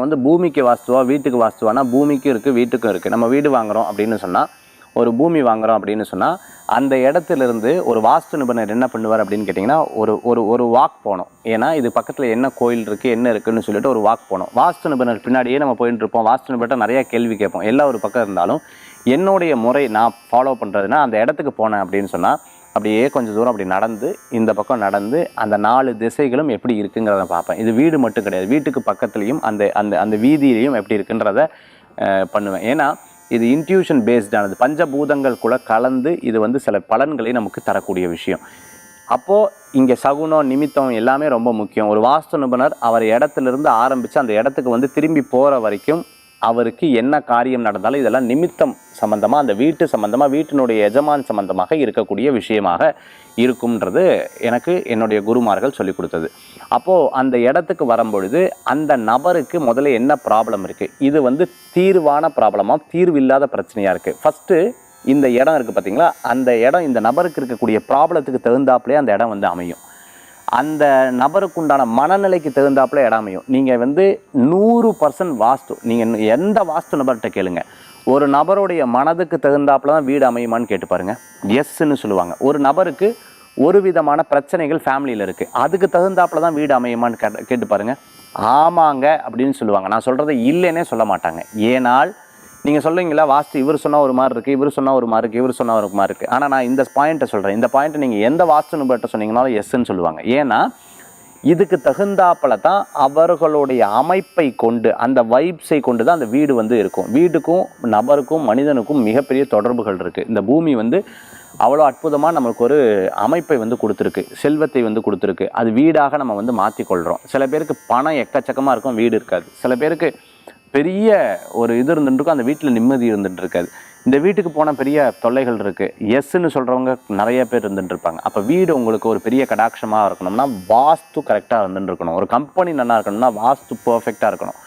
வந்து பூமிக்கு வாஸ்துவா வீட்டுக்கு வாஸ்துவானா பூமிக்கும் இருக்குது வீட்டுக்கும் இருக்குது. நம்ம வீடு வாங்குகிறோம் அப்படின்னு சொன்னால், ஒரு பூமி வாங்குகிறோம் அப்படின்னு சொன்னால், அந்த இடத்துலேருந்து ஒரு வாஸ்து நிபுணர் என்ன பண்ணுவார் அப்படின்னு கேட்டிங்கன்னா, ஒரு ஒரு ஒரு வாக் போகணும். ஏன்னா இது பக்கத்தில் என்ன கோயில் இருக்குது என்ன இருக்குதுன்னு சொல்லிட்டு ஒரு வாக் போகணும். வாஸ்து நிபுணர் பின்னாடியே நம்ம போயிட்டு இருப்போம். வாஸ்து நிபுணர்கிட்ட நிறையா கேள்வி கேட்போம். எல்லா ஒரு பக்கம் இருந்தாலும் என்னுடைய முறை நான் ஃபாலோ பண்ணுறதுனா, அந்த இடத்துக்கு போனேன் அப்படின்னு சொன்னால், அப்படியே கொஞ்சம் தூரம் அப்படி நடந்து இந்த பக்கம் நடந்து அந்த 4 திசைகளும் எப்படி இருக்குங்கிறத பார்ப்பேன். இது வீடு மட்டும் கிடையாது, வீட்டுக்கு பக்கத்துலேயும் அந்த அந்த அந்த வீதியிலையும் எப்படி இருக்குன்றத பண்ணுவேன். ஏன்னா இது இன்ட்யூஷன் பேஸ்டானது, பஞ்சபூதங்கள் கூட கலந்து இது வந்து சில பலன்களை நமக்கு தரக்கூடிய விஷயம். அப்போது இங்கே சகுனம் நிமித்தம் எல்லாமே ரொம்ப முக்கியம். ஒரு வாஸ்து நிபுணர் அவர் இடத்துலேருந்து ஆரம்பித்து அந்த இடத்துக்கு வந்து திரும்பி போகிற வரைக்கும் அவருக்கு என்ன காரியம் நடந்தாலும் இதெல்லாம் நிமித்தம் சம்பந்தமாக, அந்த வீட்டு சம்பந்தமாக, வீட்டினுடைய எஜமான் சம்பந்தமாக இருக்கக்கூடிய விஷயமாக இருக்கும்ன்றது எனக்கு என்னுடைய குருமார்கள் சொல்லிக் கொடுத்தது. அப்போது அந்த இடத்துக்கு வரும்பொழுது அந்த நபருக்கு முதல்ல என்ன ப்ராப்ளம் இருக்குது, இது வந்து தீர்வான ப்ராப்ளமாக தீர்வில்லாத பிரச்சனையாக இருக்குது. ஃபஸ்ட்டு இந்த இடம் இருக்குது பார்த்திங்களா, அந்த இடம் இந்த நபருக்கு இருக்கக்கூடிய ப்ராப்ளத்துக்கு தகுந்தாப்புலே அந்த இடம் வந்து அமையும். அந்த நபருக்கு உண்டான மனநிலைக்கு தகுந்தாப்புல இடம் அமையும். நீங்கள் வந்து 100% வாஸ்து, நீங்கள் எந்த வாஸ்து நபர்கிட்ட கேளுங்க, ஒரு நபருடைய மனதுக்கு தகுந்தாப்புல தான் வீடு அமையுமான்னு கேட்டு பாருங்கள், எஸ்ன்னு சொல்லுவாங்க. ஒரு நபருக்கு ஒரு விதமான பிரச்சனைகள் ஃபேமிலியில் இருக்குது, அதுக்கு தகுந்தாப்புல தான் வீடு அமையுமான்னு கேட்டு பாருங்கள், ஆமாங்க அப்படின்னு சொல்லுவாங்க. நான் சொல்கிறத இல்லைன்னே சொல்ல மாட்டாங்க. ஏனால் நீங்கள் சொல்லுவீங்களா, வாஸ்து இவர் சொன்னால் ஒரு மாதிரி இருக்குது, இவர் சொன்னால் ஒரு மாதிரி இருக்குது, இவர் சொன்னால் ஒரு மாதிரி இருக்குது. ஆனால் நான் இந்த பாயிண்ட்டை சொல்கிறேன், இந்த பாயிண்ட்டை நீங்கள் எந்த வாஸ்து நிபுணர்கிட்ட சொன்னீங்கனாலும் எஸ்ன்னு சொல்லுவாங்க. ஏன்னா இதுக்கு தகுந்தாப்பல தான் அவர்களுடைய அமைப்பை கொண்டு, அந்த வைப்ஸை கொண்டு தான் அந்த வீடு வந்து இருக்கும். வீட்டுக்கும் நபருக்கும் மனிதனுக்கும் மிகப்பெரிய தொடர்புகள் இருக்குது. இந்த பூமி வந்து அவ்வளோ அற்புதமாக நம்மளுக்கு ஒரு அமைப்பை வந்து கொடுத்துருக்கு, செல்வத்தை வந்து கொடுத்துருக்கு. அது வீடாக நம்ம வந்து மாற்றிக்கொள்கிறோம். சில பேருக்கு பணம் எக்கச்சக்கமாக இருக்கும், வீடு இருக்காது. சில பேருக்கு பெரிய ஒரு இது இருந்துட்டுருக்கும், அந்த வீட்டில் நிம்மதி இருந்துட்டு இருக்காது. இந்த வீட்டுக்கு போனால் பெரிய தொல்லைகள் இருக்குது, எஸ்ன்னு சொல்கிறவங்க நிறைய பேர் இருந்துட்டு இருப்பாங்க. அப்போ வீடு உங்களுக்கு ஒரு பெரிய கடாட்சமாக இருக்கணும்னா வாஸ்து கரெக்டாக இருந்துட்டு இருக்கணும். ஒரு கம்பெனி நல்லா இருக்கணும்னா வாஸ்து பர்ஃபெக்டாக இருக்கணும்.